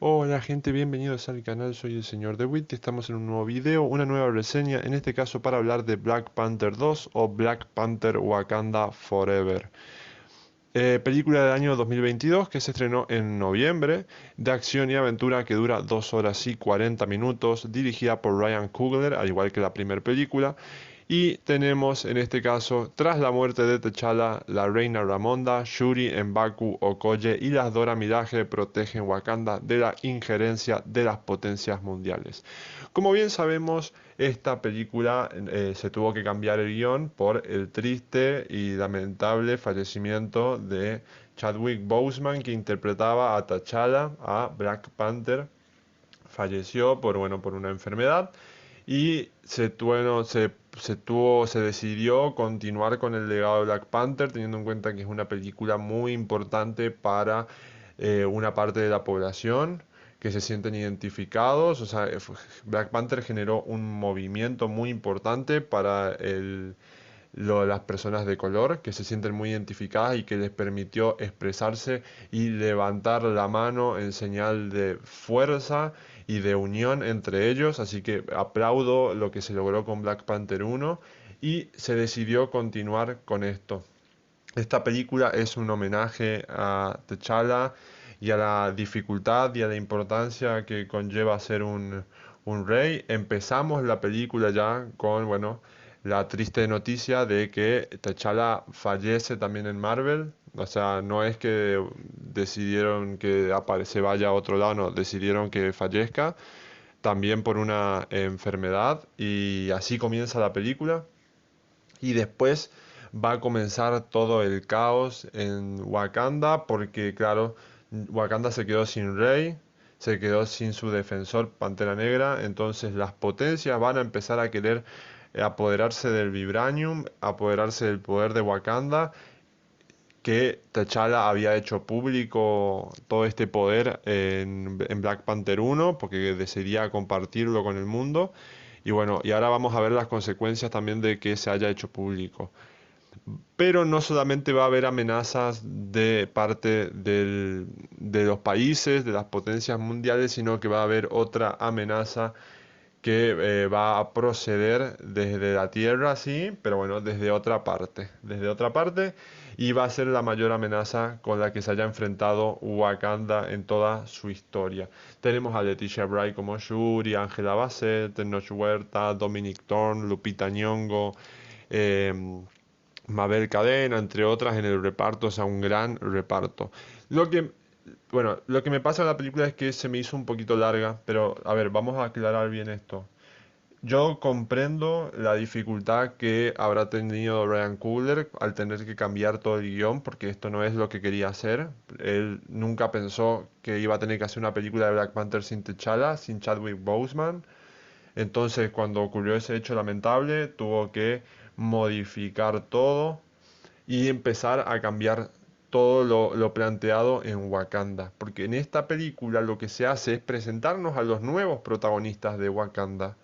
Hola gente, bienvenidos al canal, soy el señor DeWitt y estamos en un nuevo video, una nueva reseña, en este caso para hablar de Black Panther 2 o Black Panther Wakanda Forever. Película del año 2022 que se estrenó en noviembre, de acción y aventura que dura 2 horas y 40 minutos, dirigida por Ryan Coogler, al igual que la primera película. Y tenemos en este caso, tras la muerte de T'Challa, la reina Ramonda, Shuri, M'Baku, Okoye y las Dora Milaje protegen Wakanda de la injerencia de las potencias mundiales. Como bien sabemos, esta película se tuvo que cambiar el guión por el triste y lamentable fallecimiento de Chadwick Boseman, que interpretaba a T'Challa, a Black Panther. Falleció por una enfermedad y se decidió continuar con el legado de Black Panther, teniendo en cuenta que es una película muy importante para una parte de la población que se sienten identificados. O sea, Black Panther generó un movimiento muy importante para las personas de color que se sienten muy identificadas y que les permitió expresarse y levantar la mano en señal de fuerza y de unión entre ellos. Así que aplaudo lo que se logró con Black Panther 1 y se decidió continuar con esto. Esta película es un homenaje a T'Challa y a la dificultad y a la importancia que conlleva ser un rey. Empezamos la película ya con, la triste noticia de que T'Challa fallece también en Marvel. O sea, no es que decidieron que se vaya a otro lado, no, decidieron que fallezca también por una enfermedad y así comienza la película. Y después va a comenzar todo el caos en Wakanda porque, claro, Wakanda se quedó sin rey, se quedó sin su defensor Pantera Negra, entonces las potencias van a empezar a querer apoderarse del Vibranium, apoderarse del poder de Wakanda, que T'Challa había hecho público todo este poder en Black Panther 1 porque decidía compartirlo con el mundo. Y bueno, y ahora vamos a ver las consecuencias también de que se haya hecho público. Pero no solamente va a haber amenazas de parte de los países, de las potencias mundiales, sino que va a haber otra amenaza que va a proceder desde la Tierra, sí, pero bueno, desde otra parte, y va a ser la mayor amenaza con la que se haya enfrentado Wakanda en toda su historia. Tenemos a Leticia Wright como Shuri, Angela Bassett, Tenoch Huerta, Dominic Thorne, Lupita Nyong'o, eh, Mabel Cadena, entre otras, en el reparto, o sea, un gran reparto. Lo que, lo que me pasa en la película es que se me hizo un poquito larga, pero a ver, vamos a aclarar bien esto. Yo comprendo la dificultad que habrá tenido Ryan Coogler al tener que cambiar todo el guión, porque esto no es lo que quería hacer. Él nunca pensó que iba a tener que hacer una película de Black Panther sin T'Challa, sin Chadwick Boseman. Entonces, cuando ocurrió ese hecho lamentable, tuvo que modificar todo y empezar a cambiar todo lo planteado en Wakanda. Porque en esta película lo que se hace es presentarnos a los nuevos protagonistas de Wakanda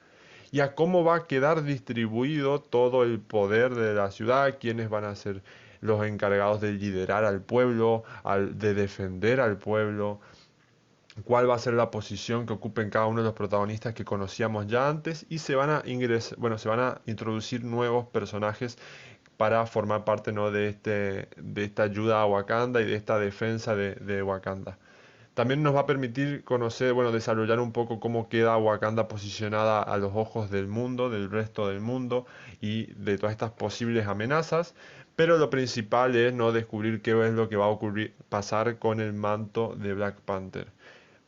y a cómo va a quedar distribuido todo el poder de la ciudad, quiénes van a ser los encargados de liderar al pueblo, de defender al pueblo, cuál va a ser la posición que ocupen cada uno de los protagonistas que conocíamos ya antes y se van a introducir nuevos personajes para formar parte, ¿no?, de esta ayuda a Wakanda y de esta defensa de Wakanda. También nos va a permitir conocer, desarrollar un poco cómo queda Wakanda posicionada a los ojos del mundo, del resto del mundo y de todas estas posibles amenazas. Pero lo principal es no descubrir qué es lo que va a pasar con el manto de Black Panther.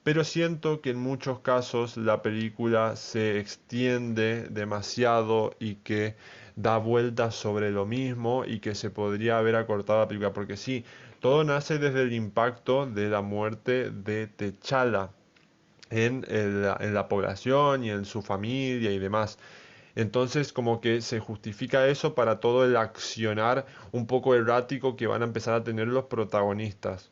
Pero siento que en muchos casos la película se extiende demasiado y que da vueltas sobre lo mismo y que se podría haber acortado la película. Porque sí, todo nace desde el impacto de la muerte de T'Challa en la población y en su familia y demás. Entonces como que se justifica eso para todo el accionar un poco errático que van a empezar a tener los protagonistas.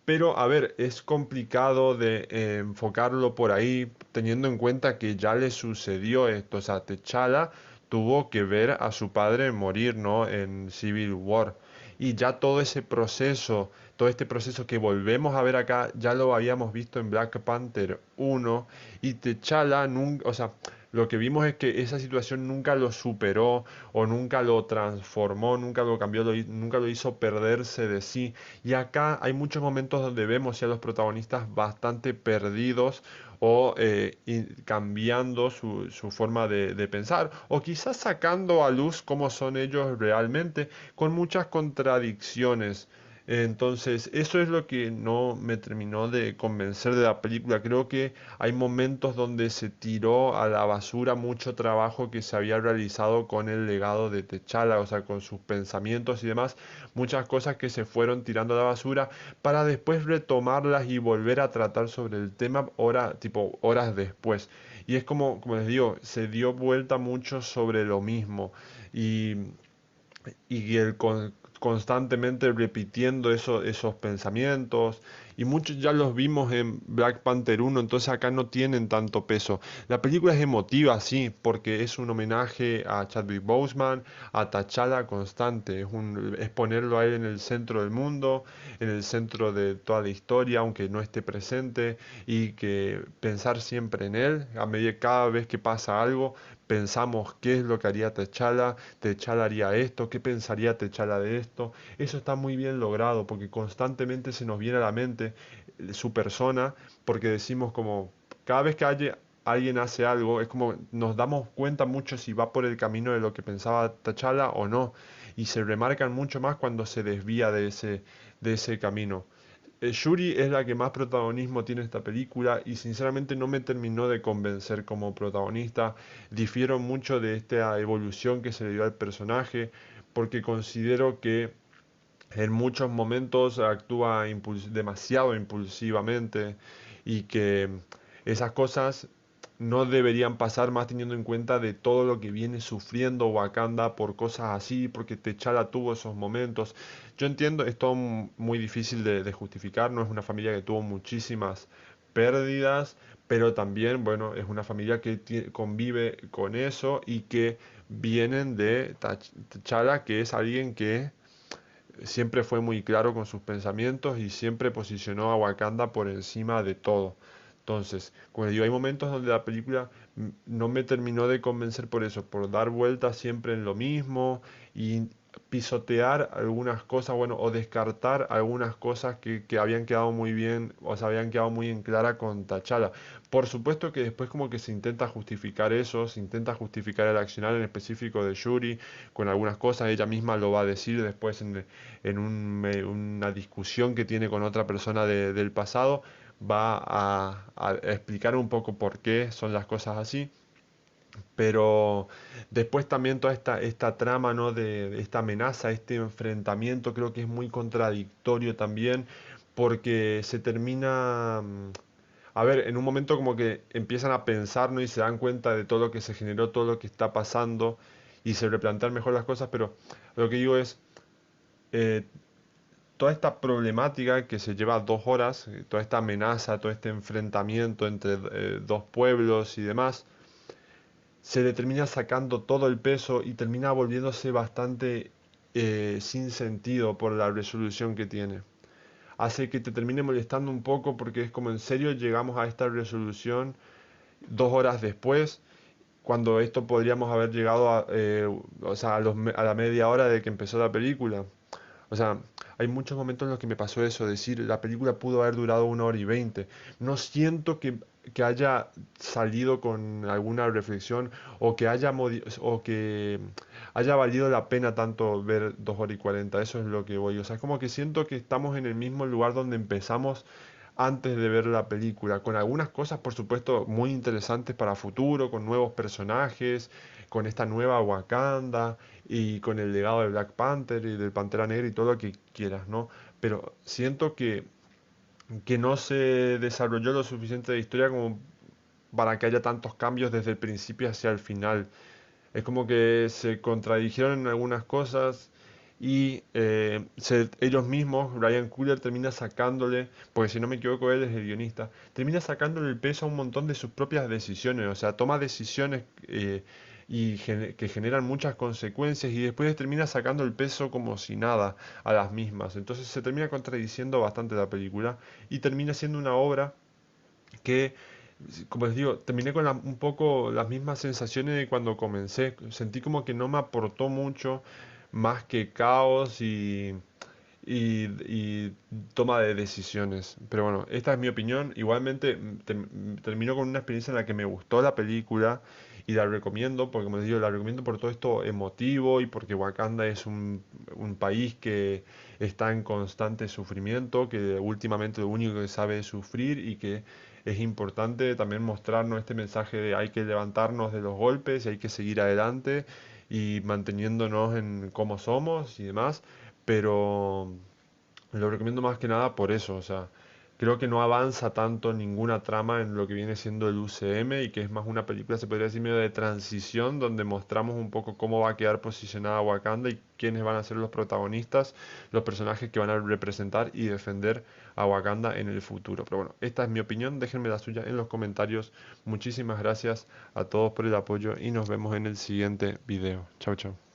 Pero, a ver, es complicado de enfocarlo por ahí, teniendo en cuenta que ya le sucedió esto. O sea, T'Challa tuvo que ver a su padre morir, ¿no?, en Civil War. Y ya todo ese proceso, todo este proceso que volvemos a ver acá, ya lo habíamos visto en Black Panther 1 y T'Challa nunca, o sea, lo que vimos es que esa situación nunca lo superó o nunca lo transformó, nunca lo cambió, nunca lo hizo perderse de sí. Y acá hay muchos momentos donde vemos ya a los protagonistas bastante perdidos o cambiando su forma de pensar o quizás sacando a luz cómo son ellos realmente con muchas contradicciones. Entonces, eso es lo que no me terminó de convencer de la película. Creo que hay momentos donde se tiró a la basura mucho trabajo que se había realizado con el legado de T'Challa, o sea, con sus pensamientos y demás, muchas cosas que se fueron tirando a la basura para después retomarlas y volver a tratar sobre el tema tipo horas después. Y es como les digo, se dio vuelta mucho sobre lo mismo. Y constantemente repitiendo esos pensamientos. Y muchos ya los vimos en Black Panther 1, entonces acá no tienen tanto peso. La película es emotiva, sí, porque es un homenaje a Chadwick Boseman, a T'Challa constante. Es ponerlo a él en el centro del mundo, en el centro de toda la historia, aunque no esté presente, y que pensar siempre en él, a medida cada vez que pasa algo, pensamos qué es lo que haría T'Challa, T'Challa haría esto, qué pensaría T'Challa de esto. Eso está muy bien logrado porque constantemente se nos viene a la mente su persona, porque decimos como, cada vez que alguien hace algo, es como nos damos cuenta mucho si va por el camino de lo que pensaba T'Challa o no, y se remarcan mucho más cuando se desvía de ese camino. Shuri es la que más protagonismo tiene esta película y sinceramente no me terminó de convencer como protagonista. Difiero mucho de esta evolución que se le dio al personaje porque considero que en muchos momentos actúa demasiado impulsivamente y que esas cosas no deberían pasar más teniendo en cuenta de todo lo que viene sufriendo Wakanda por cosas así, porque T'Challa tuvo esos momentos. Yo entiendo, es todo muy difícil de justificar, no es una familia que tuvo muchísimas pérdidas, pero también, bueno, es una familia que convive con eso y que vienen de T'Challa, que es alguien que siempre fue muy claro con sus pensamientos y siempre posicionó a Wakanda por encima de todo. Entonces, como les digo, hay momentos donde la película no me terminó de convencer por eso, por dar vueltas siempre en lo mismo y pisotear algunas cosas, bueno, o descartar algunas cosas que habían quedado muy bien, o se habían quedado muy en clara con T'Challa. Por supuesto que después como que se intenta justificar eso, se intenta justificar el accionar en específico de Yuri con algunas cosas, ella misma lo va a decir después una discusión que tiene con otra persona del pasado, va a explicar un poco por qué son las cosas así. Pero después también toda esta trama, ¿no? De esta amenaza, este enfrentamiento, creo que es muy contradictorio también, porque se termina, a ver, en un momento como que empiezan a pensar, ¿no? Y se dan cuenta de todo lo que se generó, todo lo que está pasando, y se replantean mejor las cosas, pero lo que digo es, eh, toda esta problemática que se lleva 2 horas, toda esta amenaza, todo este enfrentamiento entre dos pueblos y demás, se le termina sacando todo el peso y termina volviéndose bastante sin sentido por la resolución que tiene. Hace que te termine molestando un poco porque es como en serio llegamos a esta resolución 2 horas después, cuando esto podríamos haber llegado o sea, a la media hora de que empezó la película. O sea, hay muchos momentos en los que me pasó eso, decir, la película pudo haber durado 1 hora y 20. No siento que haya salido con alguna reflexión o que o que haya valido la pena tanto ver 2 horas y 40. Eso es lo que voy. O sea, es como que siento que estamos en el mismo lugar donde empezamos antes de ver la película, con algunas cosas, por supuesto, muy interesantes para futuro, con nuevos personajes, con esta nueva Wakanda y con el legado de Black Panther y del Pantera Negra y todo lo que quieras, ¿no? Pero siento que no se desarrolló lo suficiente de historia como para que haya tantos cambios desde el principio hacia el final. Es como que se contradijeron en algunas cosas y ellos mismos, Ryan Coogler termina sacándole, porque si no me equivoco él es el guionista, termina sacándole el peso a un montón de sus propias decisiones, o sea, toma decisiones que generan muchas consecuencias y después termina sacando el peso como si nada a las mismas. Entonces se termina contradiciendo bastante la película y termina siendo una obra que, como les digo, terminé con un poco las mismas sensaciones de cuando comencé. Sentí como que no me aportó mucho más que caos y toma de decisiones. Pero bueno, esta es mi opinión. Igualmente terminó con una experiencia en la que me gustó la película y la recomiendo, porque como les digo, la recomiendo por todo esto emotivo y porque Wakanda es un país que está en constante sufrimiento, que últimamente lo único que sabe es sufrir y que es importante también mostrarnos este mensaje de hay que levantarnos de los golpes y hay que seguir adelante y manteniéndonos en cómo somos y demás, pero lo recomiendo más que nada por eso, o sea, creo que no avanza tanto ninguna trama en lo que viene siendo el UCM y que es más una película, se podría decir, medio de transición, donde mostramos un poco cómo va a quedar posicionada Wakanda y quiénes van a ser los protagonistas, los personajes que van a representar y defender a Wakanda en el futuro. Pero bueno, esta es mi opinión, déjenme la suya en los comentarios. Muchísimas gracias a todos por el apoyo y nos vemos en el siguiente video. Chao, chao.